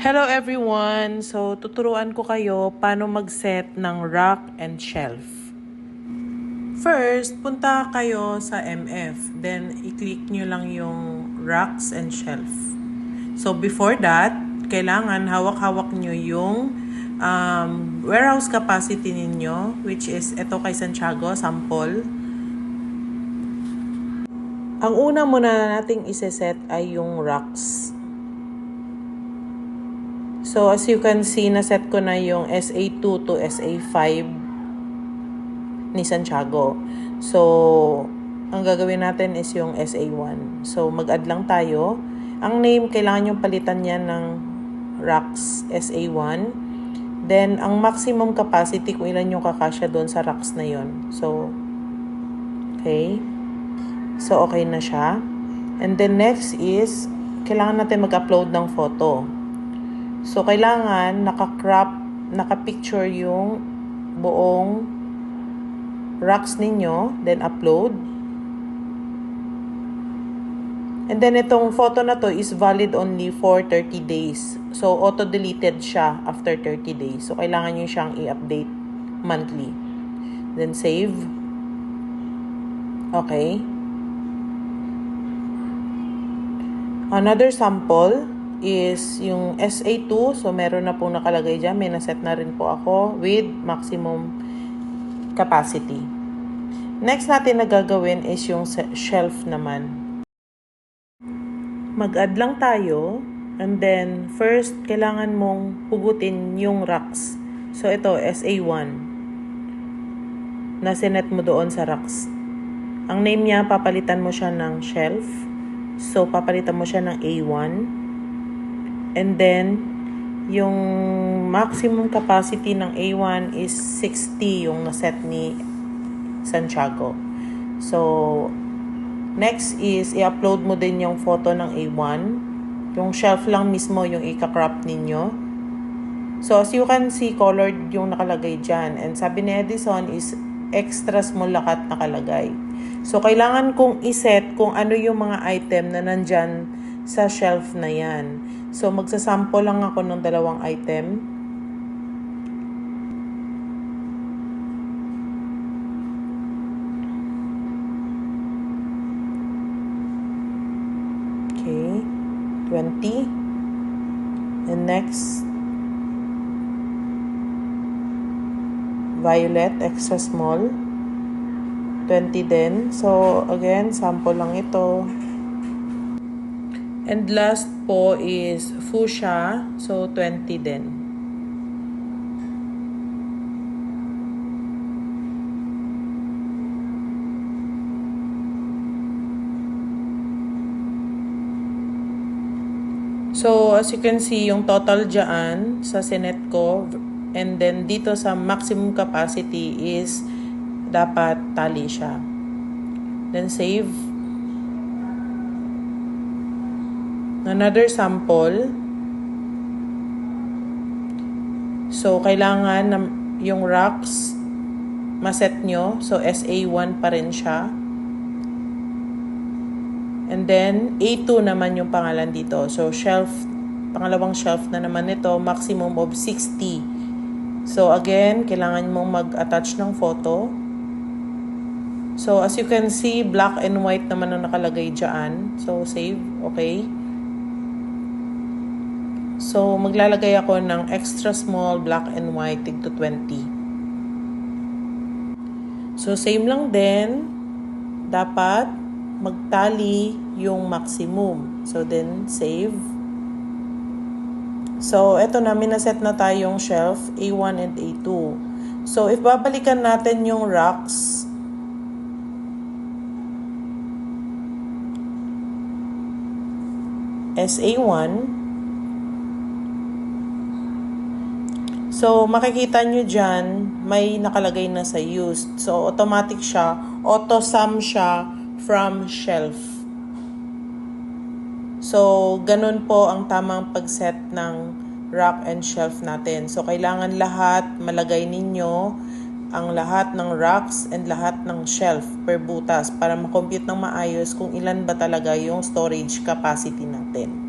Hello everyone! So, tuturuan ko kayo paano mag-set ng rack and shelf. First, punta kayo sa MF. Then, i-click nyo lang yung racks and shelf. So, before that, kailangan hawak-hawak nyo yung warehouse capacity ninyo, which is ito kay Santiago, sample. Ang una muna nating iseset ay yung racks. So, as you can see, naset ko na yung SA2 to SA5 ni Santiago. So, ang gagawin natin is yung SA1. So, mag-add lang tayo. Ang name, kailangan yung palitan yan ng racks SA1. Then, ang maximum capacity, kung ilan yung kakasya doon sa racks na yon. So, okay. So, okay na siya. And then, next is, kailangan natin mag-upload ng photo. So, kailangan naka-picture yung buong racks ninyo, then upload. And then, itong photo na to is valid only for 30 days. So, auto-deleted siya after 30 days. So, kailangan nyo siyang i-update monthly. Then, save. Okay. Another sample is yung SA2. So, meron na pong nakalagay dyan. May naset na rin po ako with maximum capacity. Next natin na gagawin is yung shelf naman. Mag-add lang tayo. And then, first, kailangan mong hugutin yung racks. So, ito, SA1. Nasinet mo doon sa racks. Ang name niya, papalitan mo siya ng shelf. So, papalitan mo siya ng A1. And then, yung maximum capacity ng A1 is 60 yung naset ni Santiago. So, next is i-upload mo din yung photo ng A1. Yung shelf lang mismo yung i-crop ninyo. So, as you can see, colored yung nakalagay dyan. And sabi ni Edison is extra small lahat nakalagay. So, kailangan kong iset kung ano yung mga item na nandyan sa shelf na yan. So, magsasample lang ako ng dalawang item. Okay. 20. And next, violet, extra small. 20 din. So, again, sample lang ito. And last po is fuchsia. So, 20 din. So, as you can see, yung total dyan sa sinet ko, and then dito sa maximum capacity is dapat tali siya. Then, save. Another sample. So, kailangan na yung racks maset nyo. So, SA1 pa rin siya. And then, A2 naman yung pangalan dito. So, shelf, pangalawang shelf na naman ito, maximum of 60. So, again, kailangan mong mag-attach ng photo. So, as you can see, black and white naman ang nakalagay dyan. So, save. Okay. So, maglalagay ako ng extra small, black and white, tigto 20. So, same lang din. Dapat magtali yung maximum. So, then, save. So, eto na, minaset na tayong shelf, A1 and A2. So, if babalikan natin yung racks, SA1. So, makikita nyo dyan, may nakalagay na sa used. So, automatic siya, auto-sum siya from shelf. So, ganun po ang tamang pag-set ng rack and shelf natin. So, kailangan lahat malagay ninyo ang lahat ng racks and lahat ng shelf per butas para makompute ng maayos kung ilan ba talaga yung storage capacity natin.